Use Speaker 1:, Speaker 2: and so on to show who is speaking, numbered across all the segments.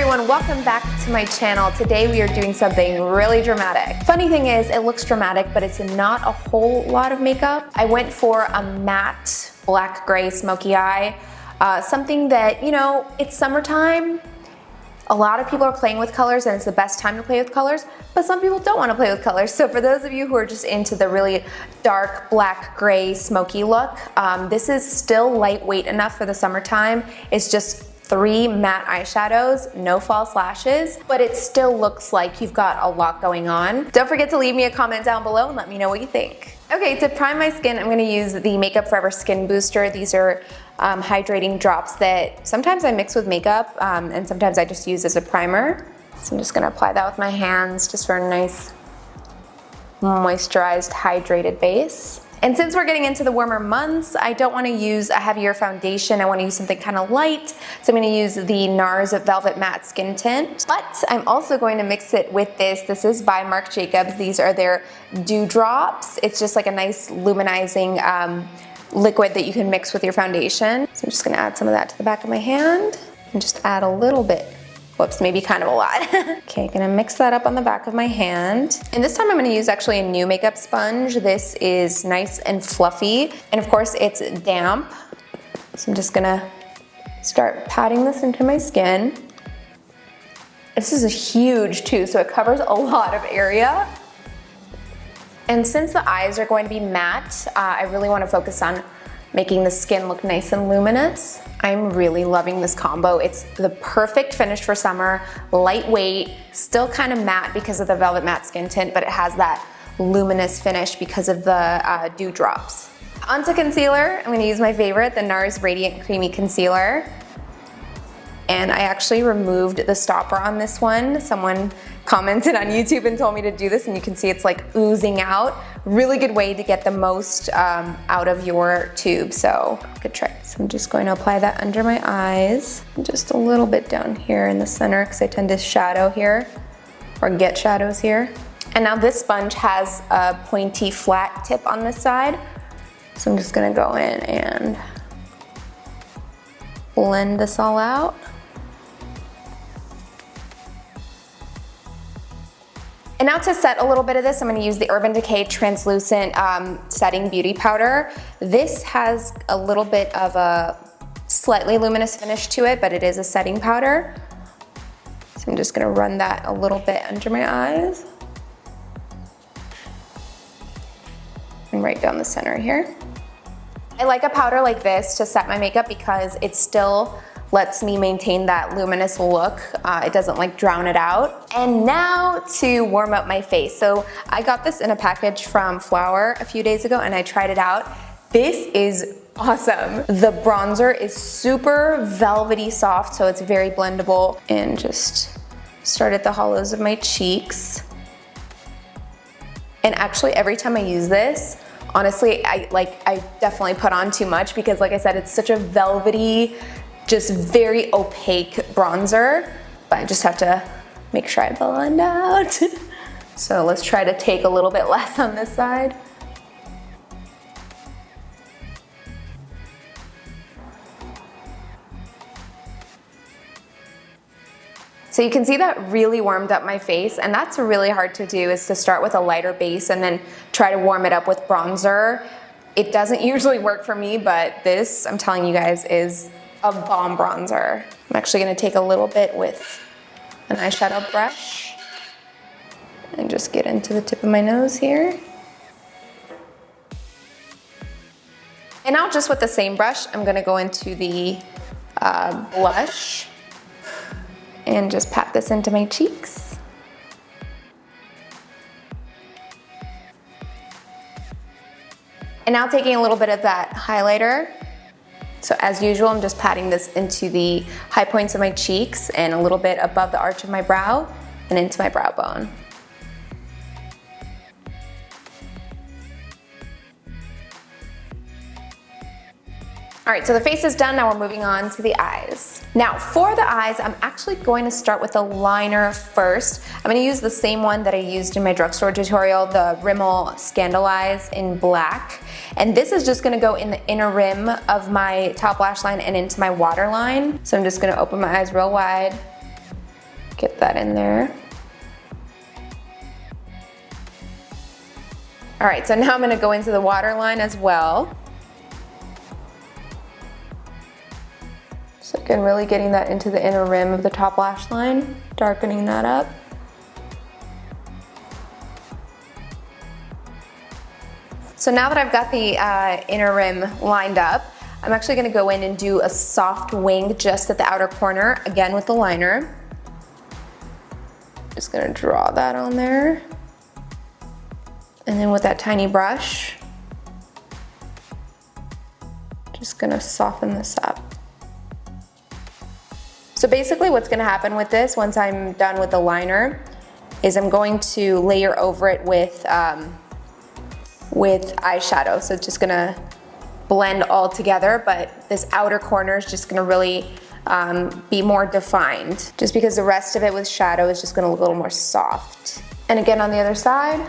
Speaker 1: everyone, welcome back to my channel. Today we are doing something really dramatic. Funny thing is, it looks dramatic, but it's not a whole lot of makeup. I went for a matte black gray smoky eye, something that, you know, it's summertime. A lot of people are playing with colors and it's the best time to play with colors, but some people don't want to play with colors. So for those of you who are just into the really dark black gray smoky look, this is still lightweight enough for the summertime. It's just 3 matte eyeshadows, no false lashes, but it still looks like you've got a lot going on. Don't forget to leave me a comment down below and let me know what you think. Okay, to prime my skin, I'm gonna use the Makeup Forever Skin Booster. These are hydrating drops that sometimes I mix with makeup and sometimes I just use as a primer. So I'm just gonna apply that with my hands just for a nice moisturized, hydrated base. And since we're getting into the warmer months, I don't want to use a heavier foundation. I want to use something kind of light. So I'm going to use the NARS Velvet Matte Skin Tint. But I'm also going to mix it with this. This is by Marc Jacobs. These are their Dew Drops. It's just like a nice luminizing liquid that you can mix with your foundation. So I'm just going to add some of that to the back of my hand and just add a little bit. Whoops, maybe kind of a lot. Okay, gonna mix that up on the back of my hand. And this time I'm gonna use actually a new makeup sponge. This is nice and fluffy. And of course it's damp. So I'm just gonna start patting this into my skin. This is a huge too, so it covers a lot of area. And since the eyes are going to be matte, I really wanna focus on making the skin look nice and luminous. I'm really loving this combo. It's the perfect finish for summer, lightweight, still kind of matte because of the Velvet Matte Skin Tint, but it has that luminous finish because of the Dew Drops. Onto concealer, I'm gonna use my favorite, the NARS Radiant Creamy Concealer. And I actually removed the stopper on this one. Someone commented on YouTube and told me to do this, and you can see it's like oozing out. Really good way to get the most out of your tube, so good trick. So I'm just going to apply that under my eyes, and just a little bit down here in the center because I tend to shadow here, or get shadows here. And now this sponge has a pointy flat tip on this side, so I'm just gonna go in and blend this all out. And now to set a little bit of this, I'm gonna use the Urban Decay Translucent Setting Beauty Powder. This has a little bit of a slightly luminous finish to it, but it is a setting powder. So I'm just gonna run that a little bit under my eyes. And right down the center here. I like a powder like this to set my makeup because it still lets me maintain that luminous look. It doesn't like drown it out. And now to warm up my face. So I got this in a package from Flower a few days ago and I tried it out. This is awesome. The bronzer is super velvety soft, so it's very blendable. And just start at the hollows of my cheeks. And actually every time I use this, honestly, I definitely put on too much because like I said, it's such a velvety, just very opaque bronzer, but I just have to make sure I blend out. So let's try to take a little bit less on this side. So you can see that really warmed up my face, and that's really hard to do, is to start with a lighter base and then try to warm it up with bronzer. It doesn't usually work for me, but this, I'm telling you guys, is a bomb bronzer. I'm actually gonna take a little bit with an eyeshadow brush and just get into the tip of my nose here. And now just with the same brush, I'm gonna go into the blush and just pat this into my cheeks. And now taking a little bit of that highlighter. So as usual, I'm just patting this into the high points of my cheeks and a little bit above the arch of my brow and into my brow bone. All right, so the face is done. Now we're moving on to the eyes. Now for the eyes, I'm actually going to start with a liner first. I'm gonna use the same one that I used in my drugstore tutorial, the Rimmel Scandaleyes in black. And this is just gonna go in the inner rim of my top lash line and into my waterline. So I'm just gonna open my eyes real wide Get that in there. All right, so now I'm gonna go into the waterline as well. So again, really getting that into the inner rim of the top lash line, darkening that up. So now that I've got the inner rim lined up, I'm actually gonna go in and do a soft wing just at the outer corner, again with the liner. Just gonna draw that on there. And then with that tiny brush, just gonna soften this up. So basically what's gonna happen with this, once I'm done with the liner, is I'm going to layer over it with eyeshadow. So it's just gonna blend all together, but this outer corner is just gonna really be more defined, just because the rest of it with shadow is just gonna look a little more soft. And again on the other side,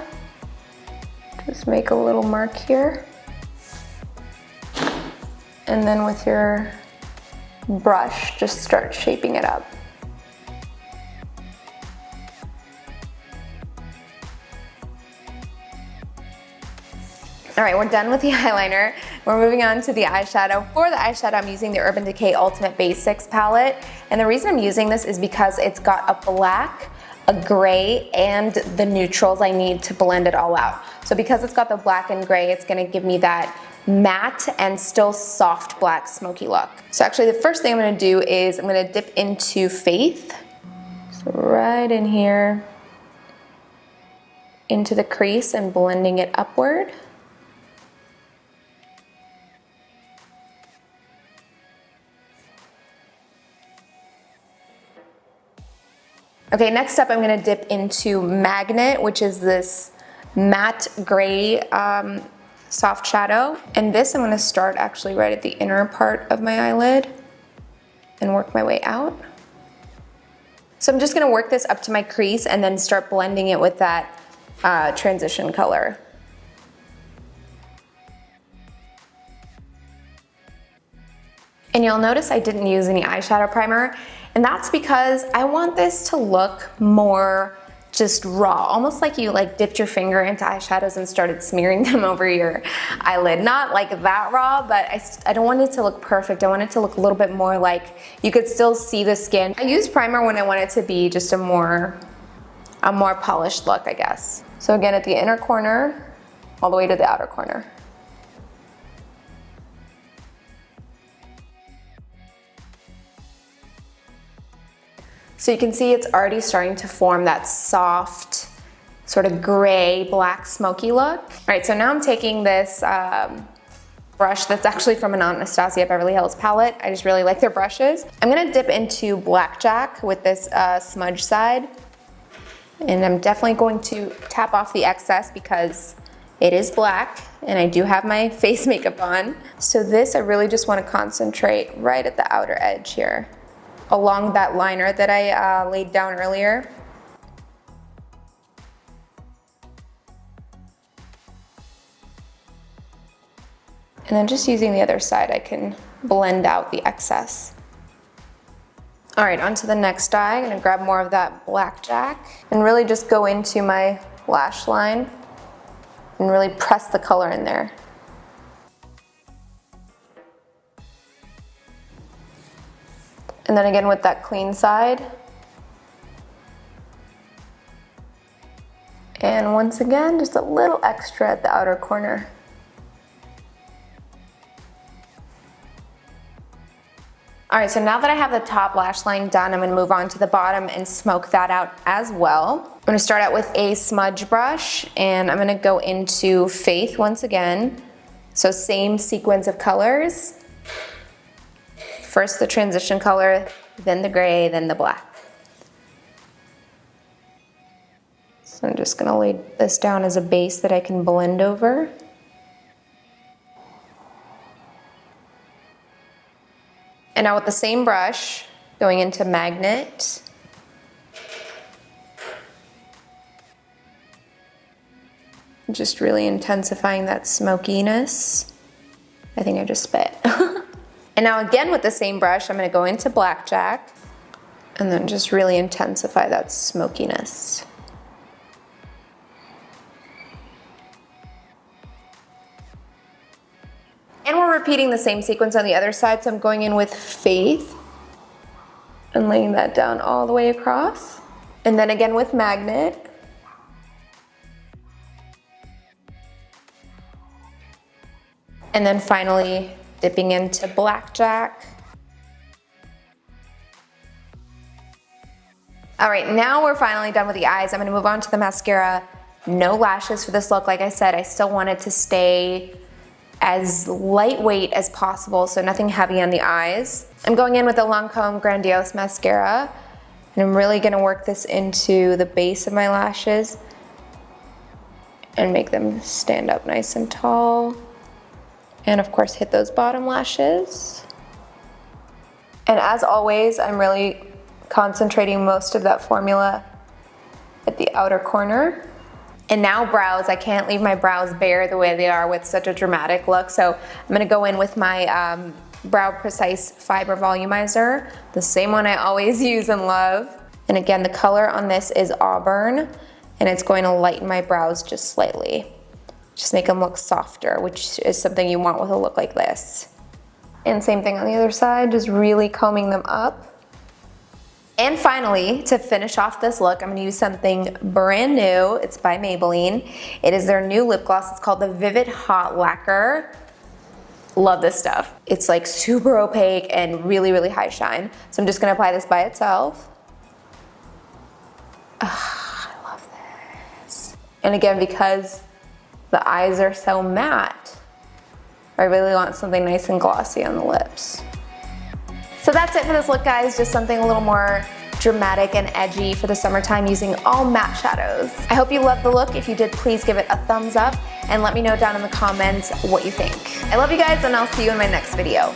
Speaker 1: just make a little mark here. And then with your brush, just start shaping it up. All right, we're done with the eyeliner. We're moving on to the eyeshadow. For the eyeshadow, I'm using the Urban Decay Ultimate Basics palette. And the reason I'm using this is because it's got a black, a gray, and the neutrals I need to blend it all out. So because it's got the black and gray, it's gonna give me that matte and still soft black smoky look. So actually the first thing I'm gonna do is I'm gonna dip into Faith. So right in here, into the crease and blending it upward. Okay, next up I'm gonna dip into Magnet, which is this matte gray soft shadow. And this I'm gonna start actually right at the inner part of my eyelid and work my way out. So I'm just gonna work this up to my crease and then start blending it with that transition color. And you'll notice I didn't use any eyeshadow primer, and that's because I want this to look more just raw, almost like you dipped your finger into eyeshadows and started smearing them over your eyelid. Not like that raw, but I don't want it to look perfect. I want it to look a little bit more like you could still see the skin. I use primer when I want it to be just a more polished look, I guess. So again, at the inner corner, all the way to the outer corner. So you can see it's already starting to form that soft, sort of gray, black, smoky look. All right, so now I'm taking this brush that's actually from an Anastasia Beverly Hills palette. I just really like their brushes. I'm gonna dip into Blackjack with this smudge side. And I'm definitely going to tap off the excess because it is black and I do have my face makeup on. So this, I really just wanna concentrate right at the outer edge here, along that liner that I laid down earlier. And then just using the other side, I can blend out the excess. All right, on to the next eye. I'm gonna grab more of that Blackjack and really just go into my lash line and really press the color in there. And then again with that clean side. And once again, just a little extra at the outer corner. All right, so now that I have the top lash line done, I'm gonna move on to the bottom and smoke that out as well. I'm gonna start out with a smudge brush and I'm gonna go into Faith once again. So same sequence of colors. First the transition color, then the gray, then the black. So I'm just gonna lay this down as a base that I can blend over. And now with the same brush, going into Magnet. Just really intensifying that smokiness. I think I just spit. And now again with the same brush, I'm gonna go into Blackjack. And then just really intensify that smokiness. And we're repeating the same sequence on the other side, so I'm going in with Faith and laying that down all the way across. And then again with Magnet. And then finally dipping into Blackjack. All right, now we're finally done with the eyes. I'm gonna move on to the mascara. No lashes for this look. Like I said, I still want it to stay as lightweight as possible, so nothing heavy on the eyes. I'm going in with the Lancome Grandiose mascara, and I'm really gonna work this into the base of my lashes and make them stand up nice and tall. And of course, hit those bottom lashes. And as always, I'm really concentrating most of that formula at the outer corner. And now brows. I can't leave my brows bare the way they are with such a dramatic look. So I'm gonna go in with my Brow Precise Fiber Volumizer, the same one I always use and love. And again, the color on this is Auburn, and it's going to lighten my brows just slightly. Just make them look softer, which is something you want with a look like this. And same thing on the other side, just really combing them up. And finally, to finish off this look, I'm gonna use something brand new. It's by Maybelline. It is their new lip gloss. It's called the Vivid Hot Lacquer. Love this stuff. It's like super opaque and really, really high shine. So I'm just gonna apply this by itself. I love this. And again, because the eyes are so matte, I really want something nice and glossy on the lips. So that's it for this look, guys. Just something a little more dramatic and edgy for the summertime using all matte shadows. I hope you loved the look. If you did, please give it a thumbs up and let me know down in the comments what you think. I love you guys, and I'll see you in my next video.